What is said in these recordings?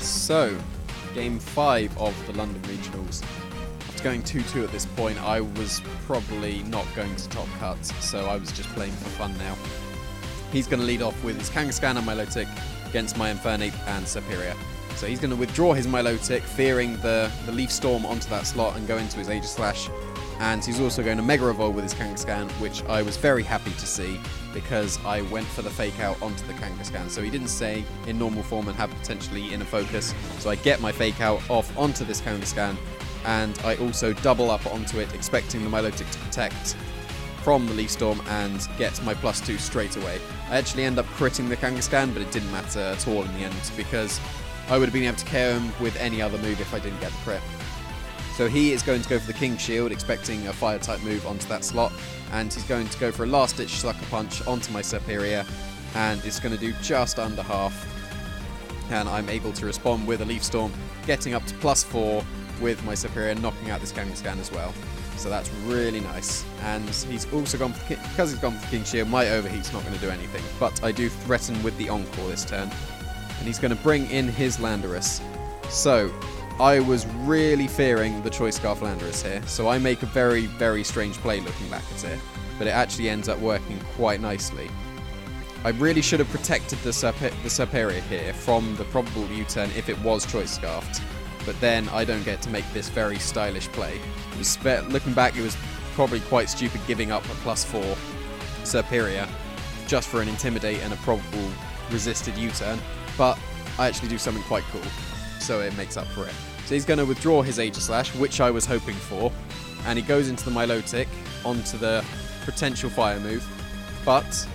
So, Game 5 of the London Regionals. After going 2-2 at this point, I was probably not going to top cut, so I was just playing for fun now. He's going to lead off with his Kangaskhan and Milotic against my Infernape and Serperior. So he's going to withdraw his Milotic, fearing the Leaf Storm onto that slot and go into his Aegislash. And he's also going to Mega Evolve with his Kangaskhan, which I was very happy to see because I went for the Fake Out onto the Kangaskhan. So he didn't stay in normal form and have potentially Inner Focus. So I get my Fake Out off onto this Kangaskhan, and I also double up onto it, expecting the Milotic to protect from the Leaf Storm and get my +2 straight away. I actually end up critting the Kangaskhan, but it didn't matter at all in the end because I would have been able to KO him with any other move if I didn't get the crit. So he is going to go for the King Shield, expecting a Fire type move onto that slot, and he's going to go for a Last Ditch Sucker Punch onto my Serperior, and it's going to do just under half. And I'm able to respond with a Leaf Storm, getting up to +4 with my Serperior, knocking out this Kangaskhan as well. So that's really nice. And he's also gone for because he's gone for the King Shield, my Overheat's not going to do anything, but I do threaten with the Encore this turn. And he's going to bring in his Landorus. So I was really fearing the Choice Scarf Landorus here, so I make a very, very strange play looking back at it, but it actually ends up working quite nicely. I really should have protected the Serperior here from the probable U-turn if it was Choice Scarfed, but then I don't get to make this very stylish play. Looking back, it was probably quite stupid giving up a +4 Serperior just for an Intimidate and a probable resisted U-turn, but I actually do something quite cool, so it makes up for it. So he's going to withdraw his Aegislash, which I was hoping for, and he goes into the Milotic onto the potential fire move, but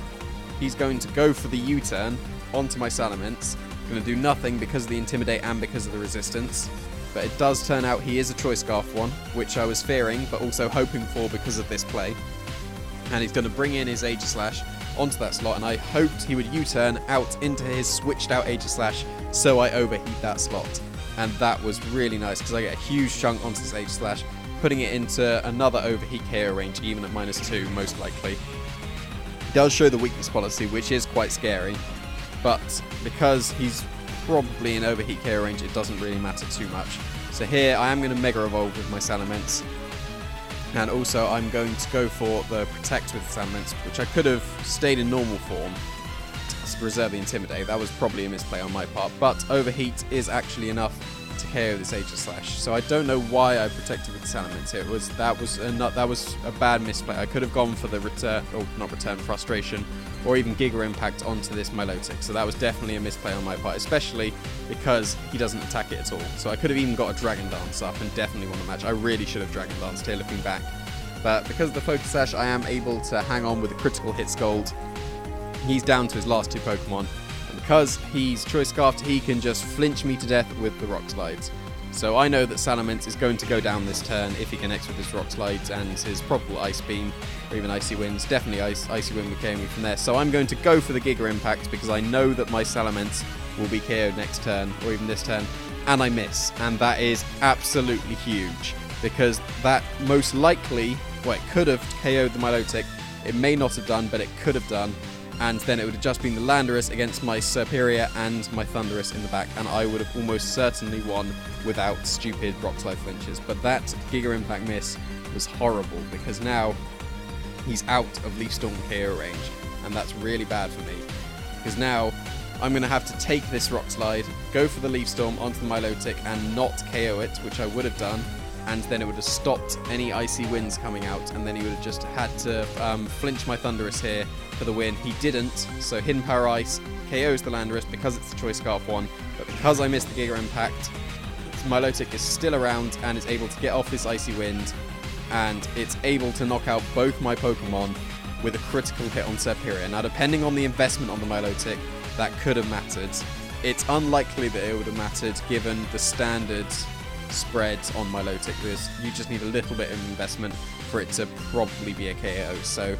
he's going to go for the U-turn onto my Salamence. Going to do nothing because of the Intimidate and because of the resistance, but it does turn out he is a Choice Scarf one, which I was fearing but also hoping for because of this play. And he's going to bring in his Aegislash onto that slot, and I hoped he would U-turn out into his switched out Aegislash so I overheat that slot. And that was really nice because I get a huge chunk onto this Aegislash, putting it into another overheat KO range, even at -2 most likely. It does show the weakness policy, which is quite scary, but because he's probably in overheat KO range, it doesn't really matter too much. So here I am going to Mega Evolve with my Salamence, and also I'm going to go for the Protect with the Salamence, which I could have stayed in normal form to preserve the Intimidate. That was probably a misplay on my part, but overheat is actually enough to KO this Aegislash. So I don't know why I protected with the Salamence here. That was a bad misplay. I could have gone for the Frustration, or even Giga Impact onto this Milotic. So that was definitely a misplay on my part, especially because he doesn't attack it at all. So I could have even got a Dragon Dance up and definitely won the match. I really should have Dragon Danced here looking back. But because of the Focus Sash, I am able to hang on with a critical hit Scold. He's down to his last 2 Pokemon. And because he's Choice Scarfed, he can just flinch me to death with the Rock Slides. So I know that Salamence is going to go down this turn if he connects with his Rock Slides and his probable Ice Beam, or even Icy Winds. Definitely Icy Wind will KO me from there. So I'm going to go for the Giga Impact because I know that my Salamence will be KO'd next turn, or even this turn, and I miss. And that is absolutely huge, because that most likely, well, it could have KO'd the Milotic. It may not have done, but it could have done. And then it would have just been the Landorus against my Serperior and my Thundurus in the back, and I would have almost certainly won without stupid Rock Slide flinches. But that Giga Impact miss was horrible, because now he's out of Leaf Storm KO range, and that's really bad for me, because now I'm going to have to take this Rock Slide, go for the Leaf Storm onto the Milotic and not KO it, which I would have done, and then it would have stopped any Icy Winds coming out, and then he would have just had to flinch my Thundurus here for the win. He didn't, so Hidden Power Ice KOs the Landorus because it's the Choice Scarf one, but because I missed the Giga Impact, Milotic is still around and is able to get off this Icy Wind, and it's able to knock out both my Pokemon with a critical hit on Serperior. Now, depending on the investment on the Milotic, that could have mattered. It's unlikely that it would have mattered given the standard spreads on Milotic, because you just need a little bit of investment for it to probably be a KO. So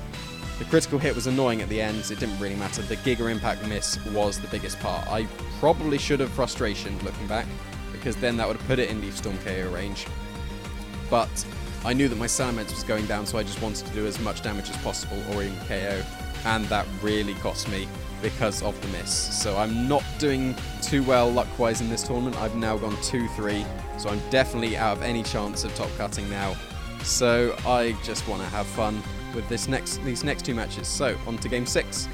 the critical hit was annoying at the end, it didn't really matter. The Giga Impact miss was the biggest part. I probably should have Frustration looking back, because then that would have put it in Leaf Storm KO range. But I knew that my Salamence was going down, so I just wanted to do as much damage as possible, or even KO, and that really cost me. because of the miss. So I'm not doing too well luck-wise in this tournament. I've now gone 2-3, so I'm definitely out of any chance of top cutting now. So I just want to have fun with these next 2 matches. So on to game 6.